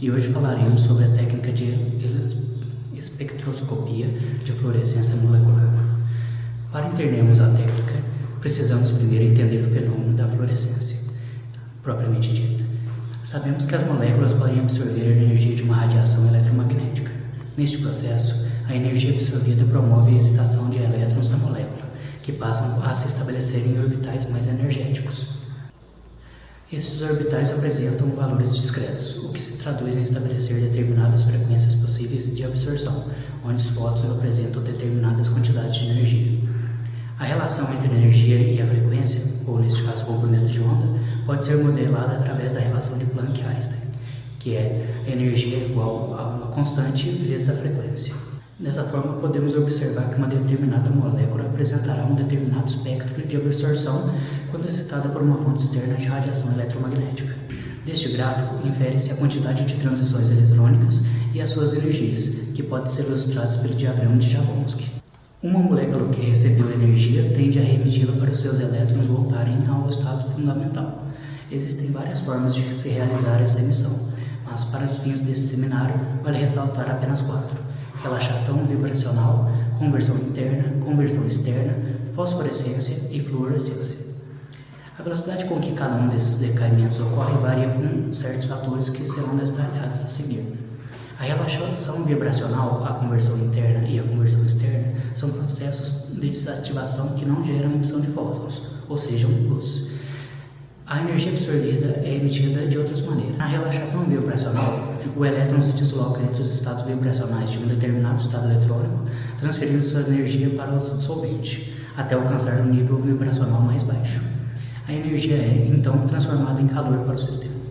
e hoje falaremos sobre a técnica de espectroscopia de fluorescência molecular. Para entendermos a técnica, precisamos primeiro entender o fenômeno da fluorescência, propriamente dita. Sabemos que as moléculas podem absorver a energia de uma radiação eletromagnética. Neste processo, a energia absorvida promove a excitação de elétrons na molécula, que passam a se estabelecer em orbitais mais energéticos. Esses orbitais apresentam valores discretos, o que se traduz em estabelecer determinadas frequências possíveis de absorção, onde os fótons apresentam determinadas quantidades de energia. A relação entre a energia e a frequência, ou neste caso o comprimento de onda, pode ser modelada através da relação de Planck-Einstein, que é a energia igual a uma constante vezes a frequência. Dessa forma, podemos observar que uma determinada molécula apresentará um determinado espectro de absorção quando excitada por uma fonte externa de radiação eletromagnética. Deste gráfico, infere-se a quantidade de transições eletrônicas e as suas energias, que podem ser ilustradas pelo diagrama de Jablonski. Uma molécula que recebeu energia tende a remiti-la para os seus elétrons voltarem ao estado fundamental. Existem várias formas de se realizar essa emissão, mas para os fins desse seminário, vale ressaltar apenas 4. Relaxação vibracional, conversão interna, conversão externa, fosforescência e fluorescência. A velocidade com que cada um desses decaimentos ocorre varia com certos fatores que serão detalhados a seguir. A relaxação vibracional, a conversão interna e a conversão externa são processos de desativação que não geram emissão de fótons, ou seja, luz. A energia absorvida é emitida de outras maneiras. Na relaxação vibracional, o elétron se desloca entre os estados vibracionais de um determinado estado eletrônico, transferindo sua energia para o solvente, até alcançar um nível vibracional mais baixo. A energia é, então, transformada em calor para o sistema.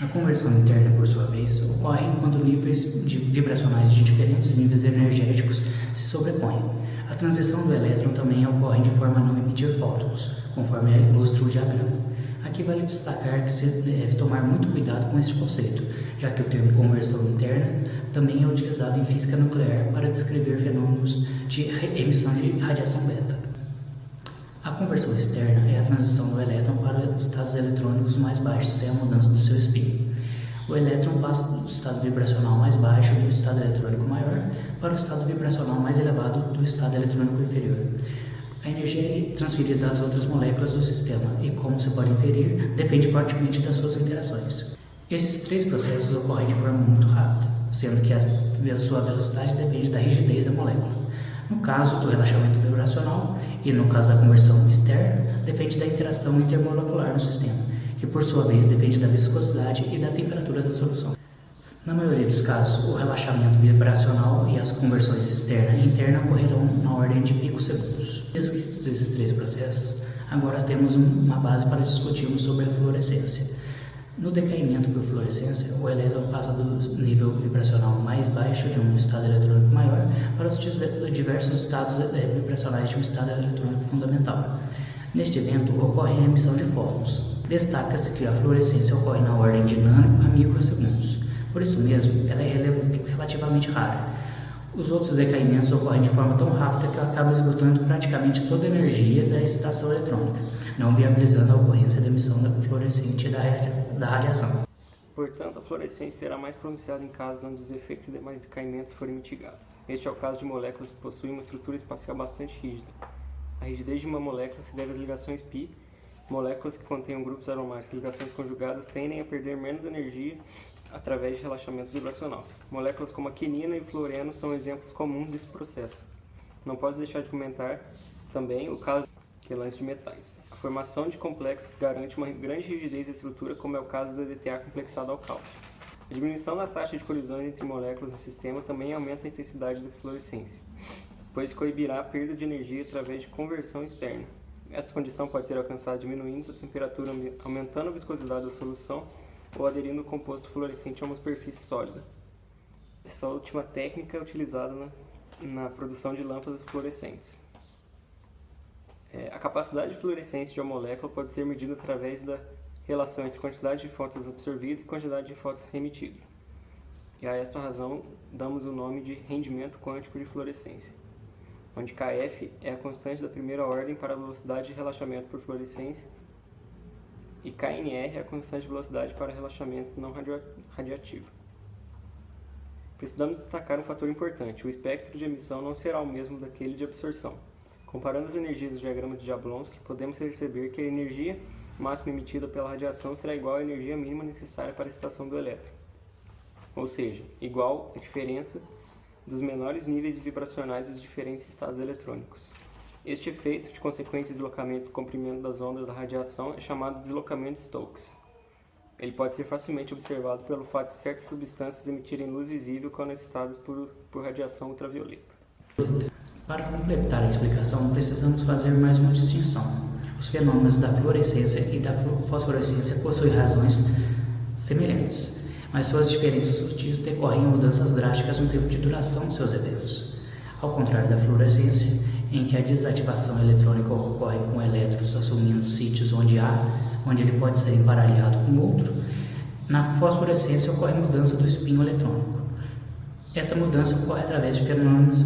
A conversão interna, por sua vez, ocorre quando níveis vibracionais de diferentes níveis energéticos se sobrepõem. A transição do elétron também ocorre de forma a não emitir fótons, conforme ilustra o diagrama. Aqui vale destacar que se deve tomar muito cuidado com este conceito, já que o termo conversão interna também é utilizado em física nuclear para descrever fenômenos de emissão de radiação beta. A conversão externa é a transição do elétron para estados eletrônicos mais baixos sem a mudança do seu spin. O elétron passa do estado vibracional mais baixo do estado eletrônico maior para o estado vibracional mais elevado do estado eletrônico inferior. A energia é transferida às outras moléculas do sistema e, como se pode inferir, depende fortemente das suas interações. Esses 3 processos ocorrem de forma muito rápida, sendo que a sua velocidade depende da rigidez da molécula. No caso do relaxamento vibracional e no caso da conversão externa, depende da interação intermolecular no sistema, que por sua vez depende da viscosidade e da temperatura da solução. Na maioria dos casos, o relaxamento vibracional e as conversões externa e interna ocorrerão na ordem de picosegundos. Descritos esses 3 processos, agora temos uma base para discutirmos sobre a fluorescência. No decaimento por fluorescência, o elétron passa do nível vibracional mais baixo de um estado eletrônico maior para os diversos estados vibracionais de um estado eletrônico fundamental. Neste evento, ocorre a emissão de fótons. Destaca-se que a fluorescência ocorre na ordem de nano a microsegundos. Por isso mesmo, ela é relativamente rara. Os outros decaimentos ocorrem de forma tão rápida que acaba esgotando praticamente toda a energia da excitação eletrônica, não viabilizando a ocorrência da emissão da fluorescente da radiação. Portanto, a fluorescência será mais pronunciada em casos onde os efeitos e demais decaimentos forem mitigados. Este é o caso de moléculas que possuem uma estrutura espacial bastante rígida. A rigidez de uma molécula se deve às ligações π. Moléculas que contenham grupos aromáticos e ligações conjugadas tendem a perder menos energia através de relaxamento vibracional. Moléculas como a quinina e o fluoreno são exemplos comuns desse processo. Não posso deixar de comentar também o caso de quelantes de metais. A formação de complexos garante uma grande rigidez da estrutura, como é o caso do EDTA complexado ao cálcio. A diminuição da taxa de colisões entre moléculas no sistema também aumenta a intensidade da fluorescência, pois coibirá a perda de energia através de conversão externa. Esta condição pode ser alcançada diminuindo a temperatura, aumentando a viscosidade da solução ou aderindo o composto fluorescente a uma superfície sólida. Essa última técnica é utilizada na produção de lâmpadas fluorescentes. A capacidade de fluorescência de uma molécula pode ser medida através da relação entre quantidade de fótons absorvidos e quantidade de fótons remitidos. E a esta razão damos o nome de rendimento quântico de fluorescência, onde Kf é a constante da primeira ordem para a velocidade de relaxamento por fluorescência e Knr é a constante de velocidade para relaxamento não radiativo. Precisamos destacar um fator importante: o espectro de emissão não será o mesmo daquele de absorção. Comparando as energias do diagrama de Jablonski, podemos perceber que a energia máxima emitida pela radiação será igual à energia mínima necessária para a excitação do elétron, ou seja, igual à diferença dos menores níveis vibracionais dos diferentes estados eletrônicos. Este efeito, de consequente deslocamento do comprimento das ondas da radiação, é chamado de deslocamento de Stokes. Ele pode ser facilmente observado pelo fato de certas substâncias emitirem luz visível quando excitadas por radiação ultravioleta. Para completar a explicação, precisamos fazer mais uma distinção. Os fenômenos da fluorescência e da fosforescência possuem razões semelhantes, mas suas diferenças sutis decorrem em mudanças drásticas no tempo de duração de seus eventos. Ao contrário da fluorescência, em que a desativação eletrônica ocorre com elétrons assumindo sítios onde ele pode ser emparelhado com outro, na fosforescência ocorre mudança do espinho eletrônico. Esta mudança ocorre através de fenômenos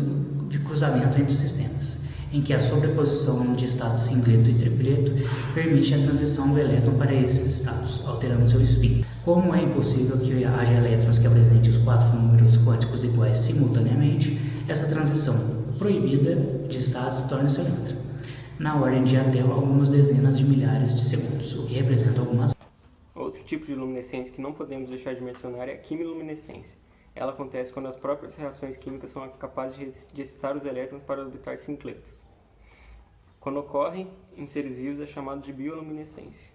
de cruzamento entre sistemas, em que a sobreposição de estados singleto e tripleto permite a transição do elétron para esses estados, alterando seu espinho. Como é impossível que haja elétrons que apresentem os 4 números quânticos iguais simultaneamente, essa transição proibida de estados torna-se lenta, na ordem de até algumas dezenas de milhares de segundos, o que representa algumas. Outro tipo de luminescência que não podemos deixar de mencionar é a quimiluminescência. Ela acontece quando as próprias reações químicas são capazes de excitar os elétrons para orbitar sincletos. Quando ocorre em seres vivos é chamado de bioluminescência.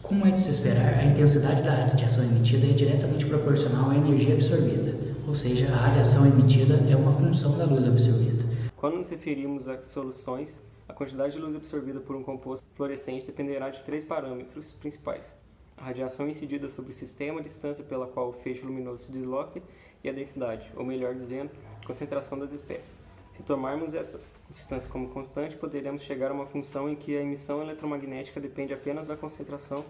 Como é de se esperar, a intensidade da radiação emitida é diretamente proporcional à energia absorvida, ou seja, a radiação emitida é uma função da luz absorvida. Quando nos referimos a soluções, a quantidade de luz absorvida por um composto fluorescente dependerá de 3 parâmetros principais: a radiação incidida sobre o sistema, a distância pela qual o feixe luminoso se desloca e a densidade, ou melhor dizendo, a concentração das espécies. Se tomarmos essa distância como constante, poderemos chegar a uma função em que a emissão eletromagnética depende apenas da concentração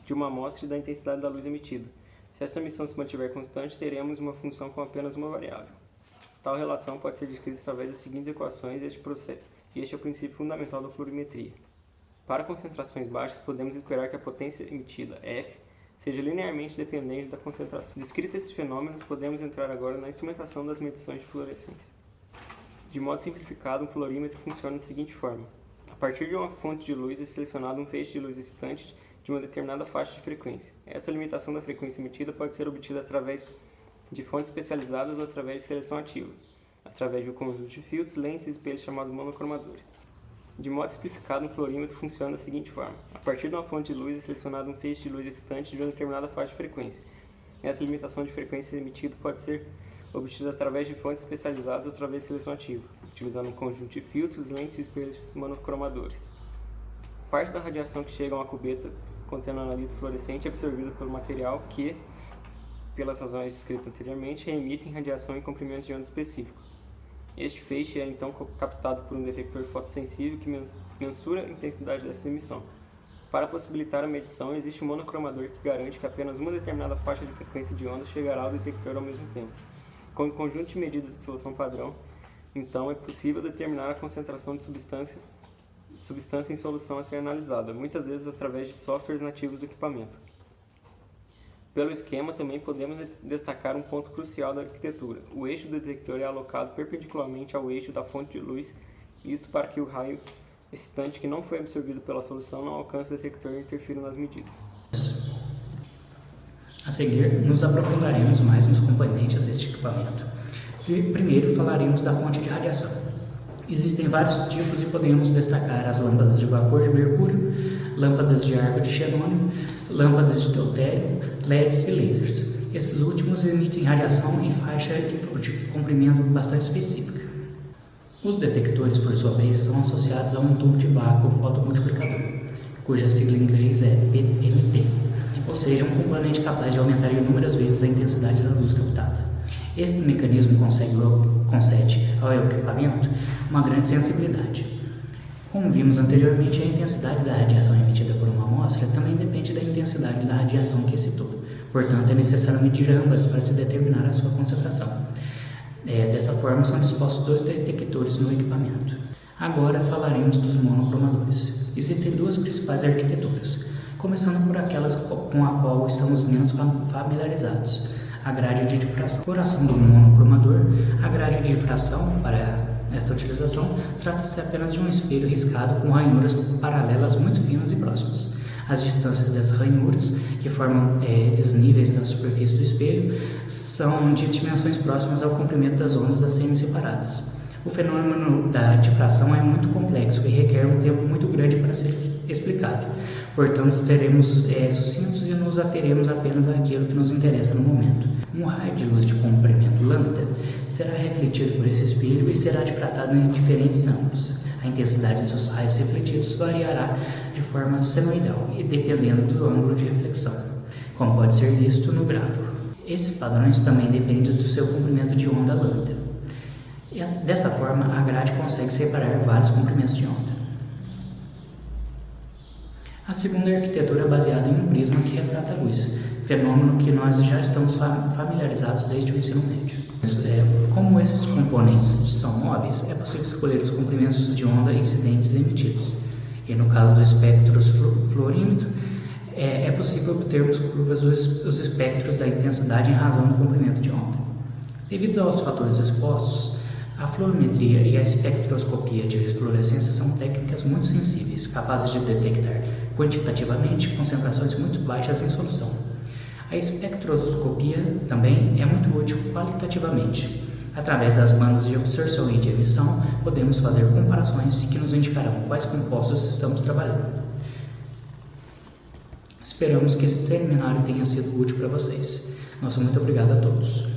de uma amostra e da intensidade da luz emitida. Se esta emissão se mantiver constante, teremos uma função com apenas uma variável. Tal relação pode ser descrita através das seguintes equações e este é o princípio fundamental da fluorimetria. Para concentrações baixas, podemos esperar que a potência emitida, F, seja linearmente dependente da concentração. Descritos esses fenômenos, podemos entrar agora na instrumentação das medições de fluorescência. De modo simplificado, um fluorímetro funciona da seguinte forma: a partir de uma fonte de luz é selecionado um feixe de luz excitante de uma determinada faixa de frequência. Esta limitação da frequência emitida pode ser obtida através de fontes especializadas ou através de seleção ativa, através de um conjunto de filtros, lentes e espelhos chamados monocromadores. De modo simplificado, um fluorímetro funciona da seguinte forma: a partir de uma fonte de luz é selecionado um feixe de luz excitante de uma determinada faixa de frequência. Essa limitação de frequência emitida pode ser obtida através de fontes especializadas ou através de seleção ativa, utilizando um conjunto de filtros, lentes e espelhos monocromadores. Parte da radiação que chega a uma cubeta contendo analito fluorescente é absorvida pelo material que, pelas razões descritas anteriormente, emitem radiação em comprimentos de onda específico. Este feixe é então captado por um detector fotossensível que mensura a intensidade dessa emissão. Para possibilitar a medição, existe um monocromador que garante que apenas uma determinada faixa de frequência de onda chegará ao detector ao mesmo tempo. Com o conjunto de medidas de solução padrão, então é possível determinar a concentração de substância em solução a ser analisada, muitas vezes através de softwares nativos do equipamento. Pelo esquema, também podemos destacar um ponto crucial da arquitetura. O eixo do detector é alocado perpendicularmente ao eixo da fonte de luz, isto para que o raio excitante que não foi absorvido pela solução não alcance o detector e interfira nas medidas. A seguir, nos aprofundaremos mais nos componentes deste equipamento. Primeiro, falaremos da fonte de radiação. Existem vários tipos e podemos destacar as lâmpadas de vapor de mercúrio, lâmpadas de arco de xenônio, lâmpadas de deutério, LEDs e lasers. Esses últimos emitem radiação em faixa de comprimento bastante específica. Os detectores, por sua vez, são associados a um tubo de vácuo fotomultiplicador, cuja sigla em inglês é PMT, ou seja, um componente capaz de aumentar inúmeras vezes a intensidade da luz captada. Este mecanismo concede ao equipamento uma grande sensibilidade. Como vimos anteriormente, a intensidade da radiação emitida por uma amostra também depende da intensidade da radiação que excitou. Portanto, é necessário medir ambas para se determinar a sua concentração. Dessa forma, são dispostos 2 detectores no equipamento. Agora falaremos dos monocromadores. Existem 2 principais arquiteturas, começando por aquelas com a qual estamos menos familiarizados. a grade de difração. Por ação do monocromador, a grade de difração para esta utilização trata-se apenas de um espelho riscado com ranhuras paralelas muito finas e próximas. As distâncias dessas ranhuras, que formam desníveis na superfície do espelho, são de dimensões próximas ao comprimento das ondas a serem separadas. O fenômeno da difração é muito complexo e requer um tempo muito grande para ser explicado. Portanto, seremos sucintos e nos ateremos apenas àquilo que nos interessa no momento. Um raio de luz de comprimento lambda será refletido por esse espelho e será difratado em diferentes ângulos. A intensidade dos raios refletidos variará de forma senoidal e dependendo do ângulo de reflexão, como pode ser visto no gráfico. Esses padrões também dependem do seu comprimento de onda lambda. Dessa forma, a grade consegue separar vários comprimentos de onda. A segunda arquitetura é baseada em um prisma que refrata a luz, fenômeno que nós já estamos familiarizados desde o ensino médio. Como esses componentes são móveis, é possível escolher os comprimentos de onda incidentes emitidos. E no caso do espectro fluorímetro, é possível obtermos curvas dos espectros da intensidade em razão do comprimento de onda. Devido aos fatores expostos, a fluorimetria e a espectroscopia de fluorescência são técnicas muito sensíveis, capazes de detectar quantitativamente concentrações muito baixas em solução. A espectroscopia também é muito útil qualitativamente. Através das bandas de absorção e de emissão, podemos fazer comparações que nos indicarão quais compostos estamos trabalhando. Esperamos que esse seminário tenha sido útil para vocês. Nosso muito obrigado a todos.